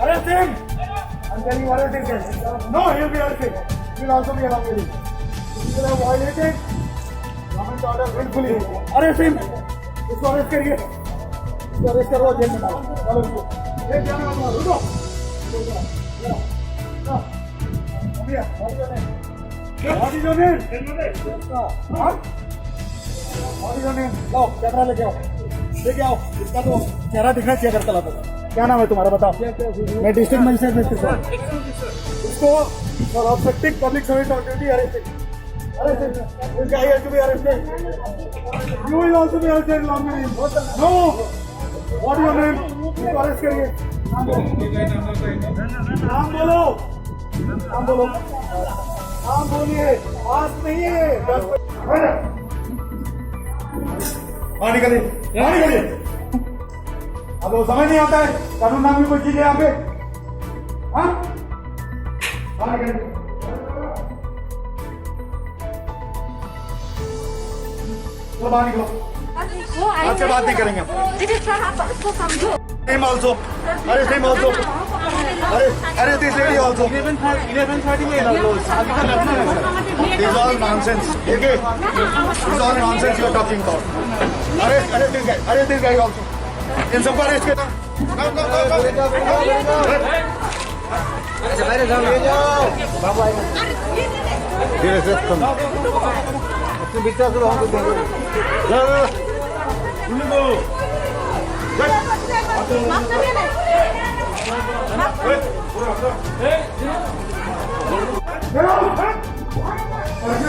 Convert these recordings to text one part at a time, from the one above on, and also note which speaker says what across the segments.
Speaker 1: Arrest him! I'm telling you, arrest him. No, he'll be arrested. He'll also be along with him. People have violated government order willfully. Arrest him! इसको arrest करिए. इसको arrest करो jail में डालो. चलो इसको. Jail जाने वाला रुको. What is your name? What is your name? Low camera लेके आओ. लेके आओ. इसका तो चेहरा दिखना चाहिए अगर चला तो. क्या नाम है तुम्हारा बताओ? मैं डिस्ट्रिक्ट मजिस्ट्रेट में उसको for obstructing public service of duty arrested. This guy has to be arrested. You will also be arrested along with him. No. What is your name? इसको अरेस्ट करिए. नाम बोलो. नाम बोलो. नाम बोलिए. पास नहीं है. बाहर निकलिए. बाहर निकलिए. अब वो समझ नहीं आता है कानून नाम की कोई चीज है यहाँ पे. हाँ चलो बाहर निकलो. आपसे बात नहीं करेंगे. Him also. Arrest him also. Arrest this lady also. 11:30 में This is all nonsense. Okay. This is all nonsense you are talking about. Arrest this guy. Arrest this guy also. इन सबको अरेस्ट करना. ले जाओ बाबू आएगा. धीरे से कम. अपने बिट्टा से हम देंगे.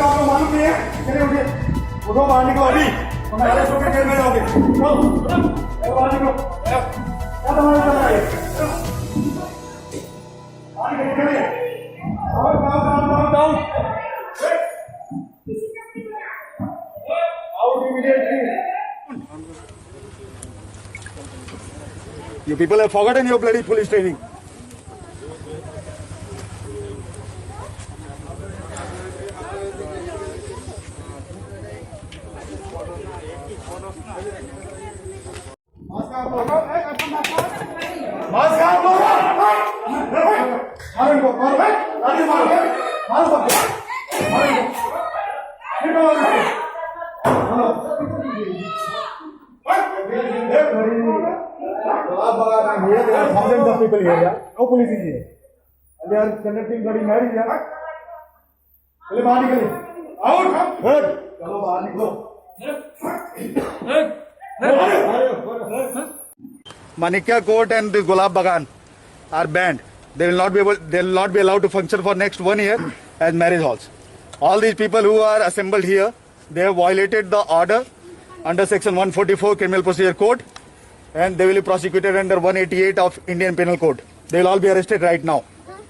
Speaker 1: आपको मालूम नहीं है. चलिए उठिए. उठो बाहर निकलो अभी. अरेस्ट होकर जेल में जाओगे. बाहर निकलो. क्या तुम्हारा चल रहा है? You people have forgotten your bloody police training. Thousands of people here, yeah. No police is here. And they are conducting bloody marriage, yeah. चले बाहर निकले. Out. Good. चलो बाहर निकलो. Manikya Court and the Gulab Bagan are banned. They will not be allowed to function for next 1 year as marriage halls. All these people who are assembled here, they have violated the order under section 144 Criminal Procedure Code, and they will be prosecuted under 188 of Indian Penal Code. They will all be arrested right now.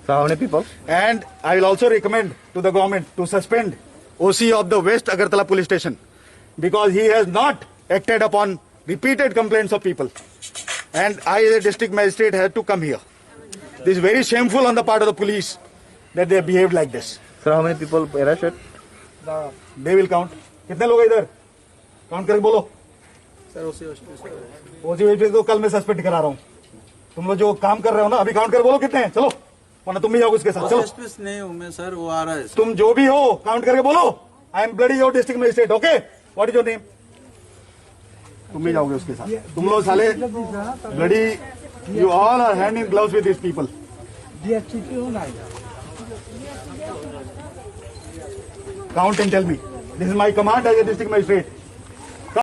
Speaker 2: So how many people?
Speaker 1: And I will also recommend to the government to suspend OC of the West Agartala Police Station because he has not acted upon repeated complaints of people. And I as a district magistrate had to come here. This is very shameful on the part of the police that they have behaved like this.
Speaker 2: Sir, how many people arrested?
Speaker 1: They will count. कितने लोग इधर? Count करके बोलो. ओसी तो कल मैं suspend करा रहा हूँ. तुम लोग जो काम कर रहे हो ना अभी काउंट कर बोलो कितने हैं. चलो वरना तुम भी जाओगे उसके साथ. चलो
Speaker 3: नहीं हूँ मैं सर, वो आ रहा है.
Speaker 1: तुम जो भी हो काउंट करके बोलो. I am bloody your district magistrate. Okay, what is your name? तुम भी जाओगे उसके साथ. तुम लोग साले bloody, you all are hand in gloves with this people. Count and tell me. This is my command as a district magistrate.